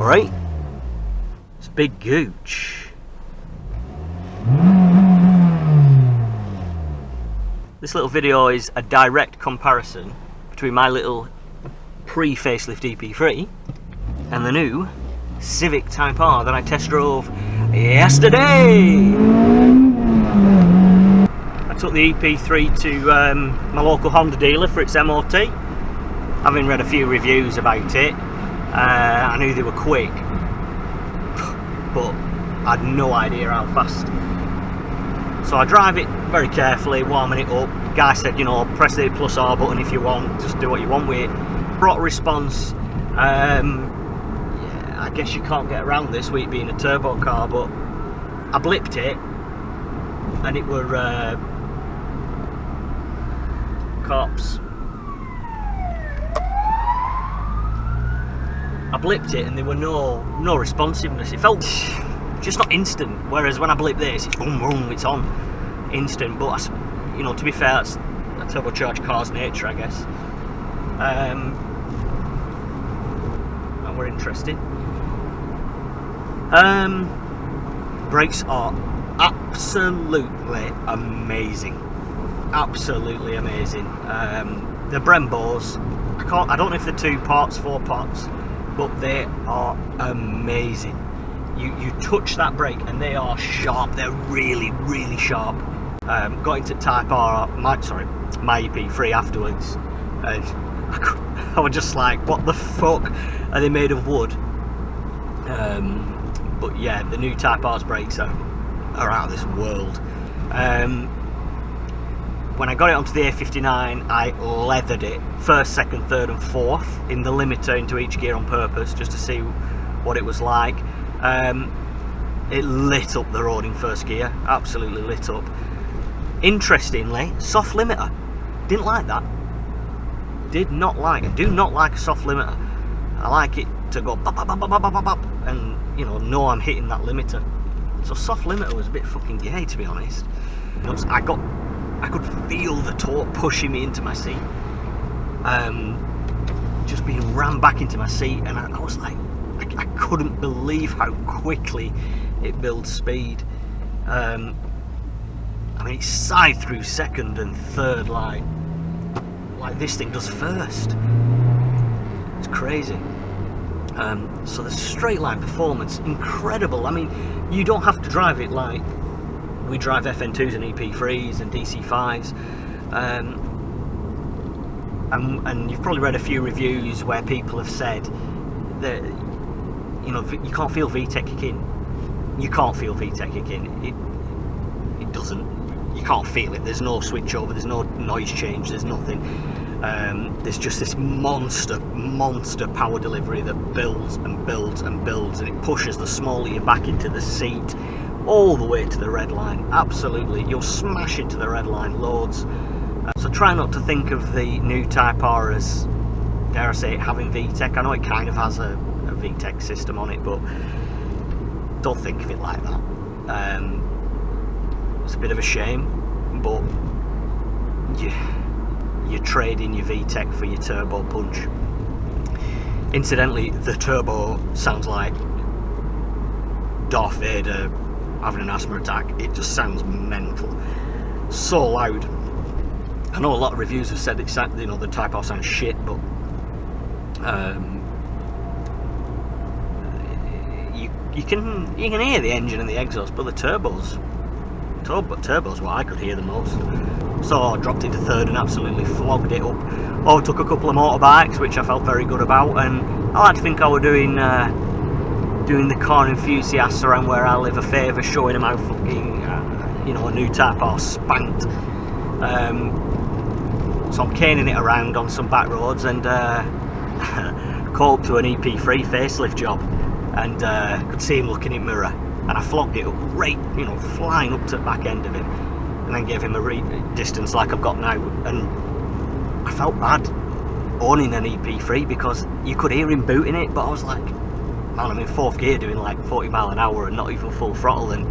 right? It's big gooch. This little video is a direct comparison between my little pre-facelift EP3 and the new Civic Type R that I test drove yesterday. I took the EP3 to my local Honda dealer for its MOT. Having read a few reviews about it, I knew they were quick, but I had no idea how fast. So I drive it very carefully, warming it up. Guy said, you know, press the plus R button if you want, just do what you want with it. Brought a response. Yeah, I guess you can't get around this with it being a turbo car, but I blipped it and it were cops. I blipped it and there were no responsiveness. It felt just not instant, whereas when I blip this, it's boom boom, it's on instant. But you know, to be fair, that's a turbocharged car's nature, I guess. That were interesting. Brakes are absolutely amazing, absolutely amazing. The Brembos, I don't know if they're 2 parts, 4 parts, but they are amazing. You touch that brake and they are sharp. They're really, really sharp. Got into Type R, my EP3 afterwards, and I was just like, what the fuck are they made of wood? But yeah, the new Type R's brakes are out of this world. When I got it onto the A59, I leathered it first, second, third and fourth in the limiter into each gear on purpose, just to see what it was like. It lit up the road in first gear, absolutely lit up. Interestingly, soft limiter, didn't like that. Did not like it. Do not like a soft limiter. I like it to go bop, bop, bop, bop, bop, bop, and you know I'm hitting that limiter. So soft limiter was a bit fucking gay, to be honest. I could feel the torque pushing me into my seat, just being rammed back into my seat, and I was like, I couldn't believe how quickly it builds speed. I mean, it's side through second and third like this thing does first. It's crazy. So the straight line performance, incredible. I mean, you don't have to drive it like we drive FN2s and EP3s and DC5s. And you've probably read a few reviews where people have said that, you know, you can't feel VTEC kick in. You can't feel VTEC kick in. It doesn't. You can't feel it. There's no switch over. There's no noise change. There's nothing. There's just this monster power delivery that builds and builds and builds, and it pushes the smaller you back into the seat all the way to the red line. Absolutely, you'll smash into the red line loads. So try not to think of the new Type R as, dare I say it, having VTEC. I know it kind of has a VTEC system on it, but don't think of it like that. It's a bit of a shame, but you're trading your VTEC for your turbo punch. Incidentally, the turbo sounds like Darth Vader having an asthma attack. It just sounds mental, so loud. I know a lot of reviews have said exactly, you know, the Type R sounds shit, but you can hear the engine and the exhaust, but the turbos what I could hear the most. So I dropped it to third and absolutely flogged it up. Overtook a couple of motorbikes, which I felt very good about, and I like to think I were doing the car enthusiasts around where I live a favour, showing them how fucking you know, a new Type R spanked. So I'm caning it around on some back roads, and caught up to an EP3 facelift job, and could see him looking in the mirror, and I flogged it up right, you know, flying up to the back end of him, and then gave him a distance like I've got now. And I felt bad owning an EP3 because you could hear him booting it, but I was like, man, I'm in fourth gear doing like 40 mile an hour and not even full throttle, and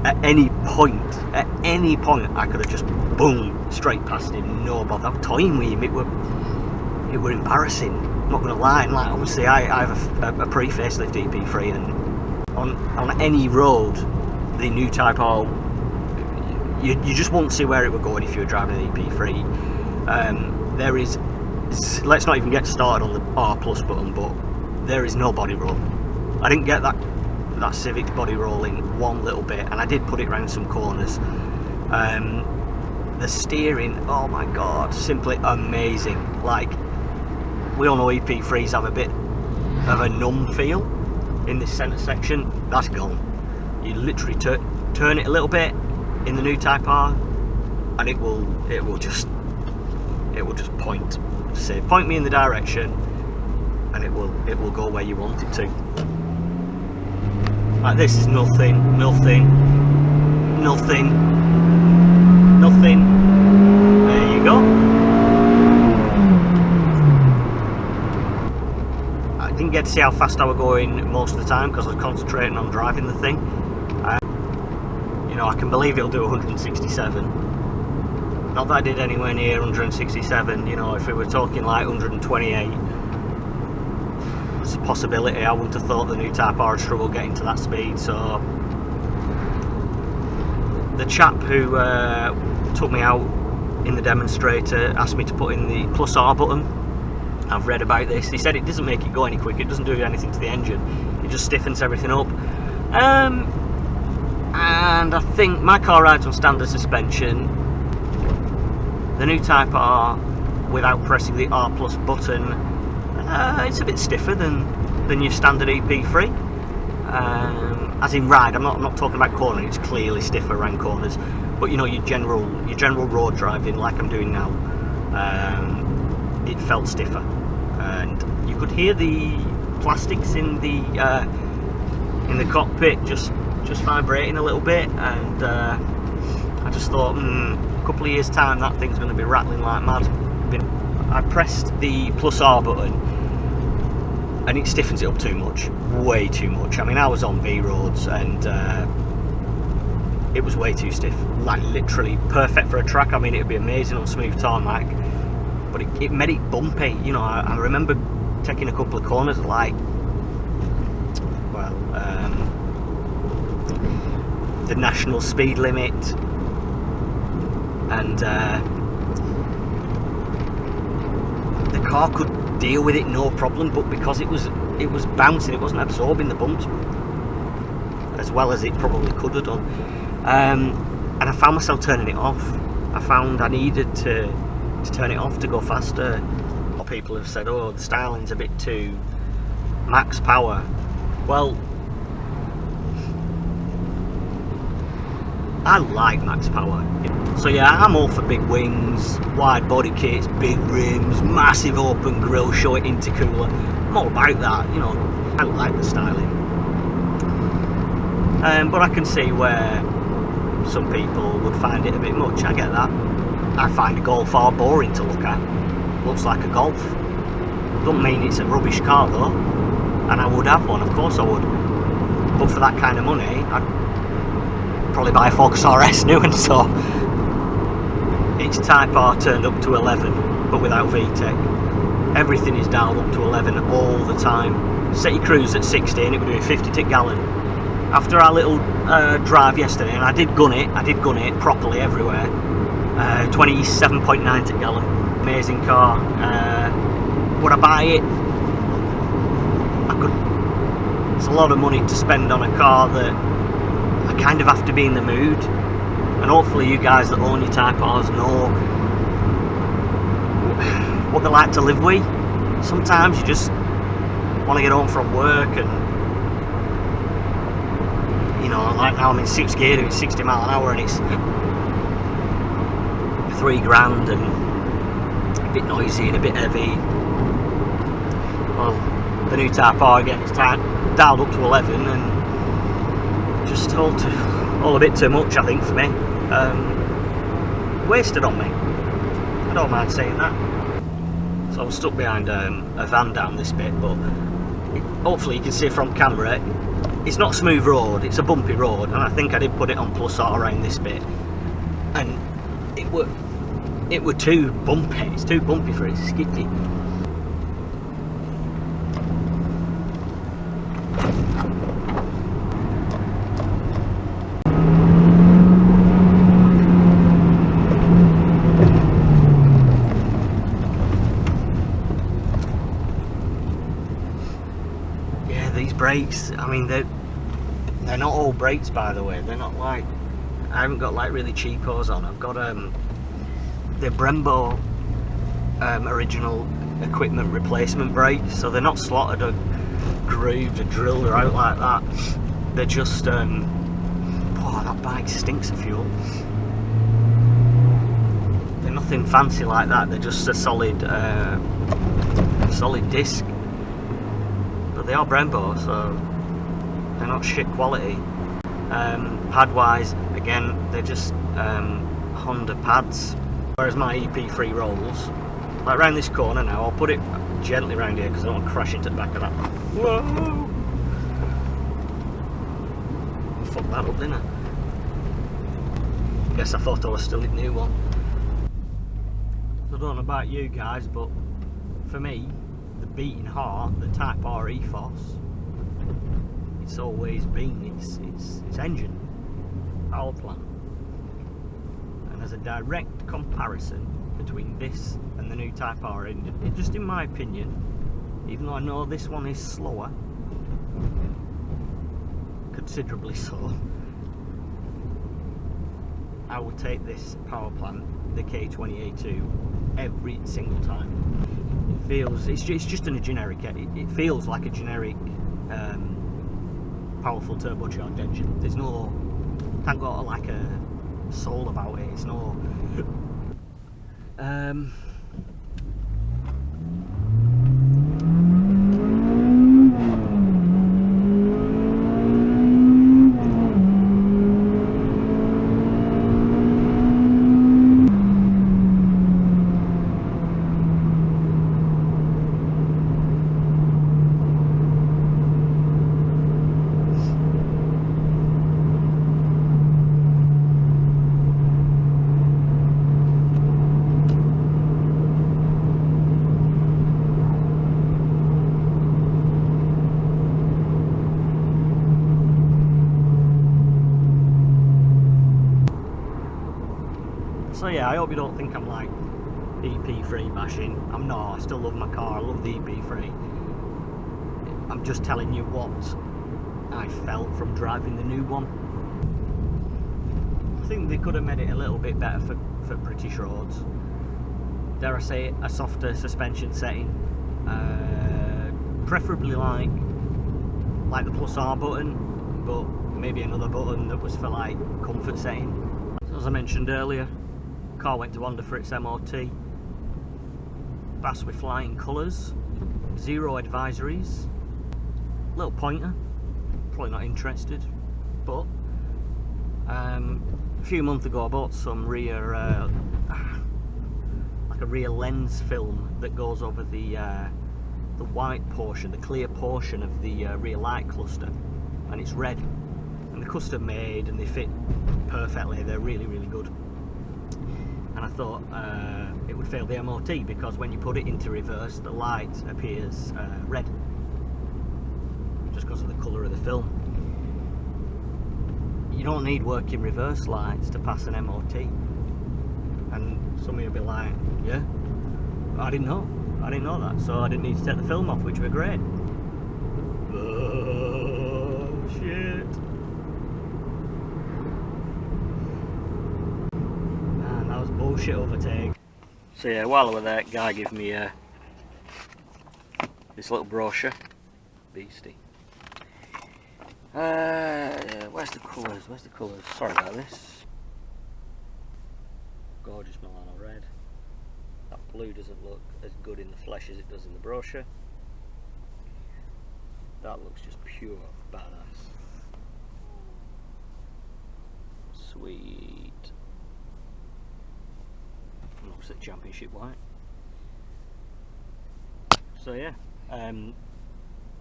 at any point I could have just boom straight past him, no bother. I was toying with him. It were embarrassing. not going to lie, and like obviously I have a pre-facelift EP3, and on any road, the new Type R, you just won't see where it would go if you were driving an EP3. There is, let's not even get started on the R plus button, but there is no body roll. I didn't get that Civic's body roll in one little bit, and I did put it around some corners. The steering, oh my god, simply amazing. Like, we all know EP3s have a bit of a numb feel in this centre section. That's gone. You literally turn it a little bit in the new Type R, and it will just point. Say, point me in the direction, and it will go where you want it to. Like, this is nothing. There you go. I didn't get to see how fast I was going most of the time because I was concentrating on driving the thing. You know, I can believe it'll do 167. Not that I did anywhere near 167. You know, if we were talking like 128, it's a possibility. I wouldn't have thought the new Type R would struggle getting to that speed. So the chap who took me out in the demonstrator asked me to put in the plus R button. I've read about this. He said it doesn't make it go any quicker, it doesn't do anything to the engine, it just stiffens everything up. And I think my car rides on standard suspension. The new Type R, without pressing the R plus button, it's a bit stiffer than your standard EP3. As in ride, I'm not talking about cornering. It's clearly stiffer around corners, but you know, your general road driving, like I'm doing now, it felt stiffer, and you could hear the plastics in the cockpit just vibrating a little bit, and I just thought, a couple of years time that thing's going to be rattling like mad. I pressed the plus R button, and it stiffens it up too much, way too much. I mean, I was on V roads, and it was way too stiff, like literally perfect for a track. I mean, it would be amazing on smooth tarmac, but it made it bumpy. You know, I remember taking a couple of corners like, well, the national speed limit, and the car could deal with it no problem, but because it was bouncing, it wasn't absorbing the bumps as well as it probably could have done. And I found myself turning it off. I found I needed to turn it off to go faster. People have said, oh, the styling's a bit too max power. Well, I like max power. So yeah, I'm all for big wings, wide body kits, big rims, massive open grille, show it intercooler. I'm all about that, you know. I like the styling. But I can see where some people would find it a bit much. I get that. I find a Golf R boring to look at. Looks like a Golf. Don't mean it's a rubbish car though, and I would have one, of course I would. But for that kind of money, I'd probably buy a Focus RS new, and so it's Type R turned up to 11, but without VTEC. Everything is dialed up to 11 all the time. Set your cruise at 60 and it would do 50 to gallon. After our little drive yesterday, and I did gun it properly everywhere, 27.9 to gallon. Amazing car. Would I buy it? I could. It's a lot of money to spend on a car that I kind of have to be in the mood, and hopefully you guys that own your Type Rs know what they like to live with. Sometimes you just want to get home from work, and you know, like now I'm in 6th gear doing 60 mile an hour, and it's $3,000 and a bit noisy and a bit heavy. Well, the new Type R again, it's dialed up to 11 and just all a bit too much, I think, for me. Wasted on me. I don't mind saying that. So I was stuck behind a van down this bit, but hopefully you can see from camera, it's not a smooth road, it's a bumpy road, and I think I did put it on plus R around this bit, and it were too bumpy. It's too bumpy for it, it's skitty. brakes, I mean, they're not all brakes, by the way. They're not like, I haven't got like really cheapos on. I've got the Brembo original equipment replacement brakes, so they're not slotted or grooved or drilled or out like that. They're just oh, that bike stinks of fuel. They're nothing fancy like that. They're just a solid disc, but they are Brembo, so they're not shit quality. Pad wise, again, they're just Honda pads, whereas my EP3 rolls like round this corner. Now I'll put it gently round here because I don't want to crash into the back of that. Whoa! Fuck that up, didn't I? Guess I thought I was still in the new one. I don't know about you guys, but for me, the beating heart, the Type R ethos, it's always been its engine, power plant. And as a direct comparison between this and the new Type R, just in my opinion, even though I know this one is slower, considerably so, I would take this power plant, the K20A2, every single time. It feels, it's just a generic, it feels like a generic powerful turbocharged engine. There's no, can't got like a soul about it. It's no so yeah, I hope you don't think I'm like EP3 bashing. I'm not. I still love my car. I love the EP3. I'm just telling you what I felt from driving the new one. I think they could have made it a little bit better for British roads. Dare I say it, a softer suspension setting. Preferably like the plus R button, but maybe another button that was for like comfort setting. As I mentioned earlier, car went to Honda for its MOT. Passed with flying colours, 0 advisories, little pointer, probably not interested, but a few months ago I bought some rear, like a rear lens film that goes over the white portion, the clear portion of the rear light cluster, and it's red, and they're custom made and they fit perfectly. They're really, really good. And I thought it would fail the MOT because when you put it into reverse, the light appears red, just because of the colour of the film. You don't need working reverse lights to pass an MOT. And some of you will be like, yeah, I didn't know that, so I didn't need to take the film off, which were great. Oh shit. Bullshit overtake. So yeah, while I was there, guy gave me this little brochure. Beastie. Where's the colours? Sorry about this. Gorgeous Milano red. That blue doesn't look as good in the flesh as it does in the brochure. That looks just pure badass. Sweet. Looks like championship white. So yeah,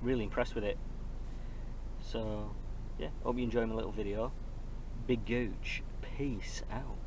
really impressed with it. So yeah, hope you enjoy my little video. Big Gooch, peace out.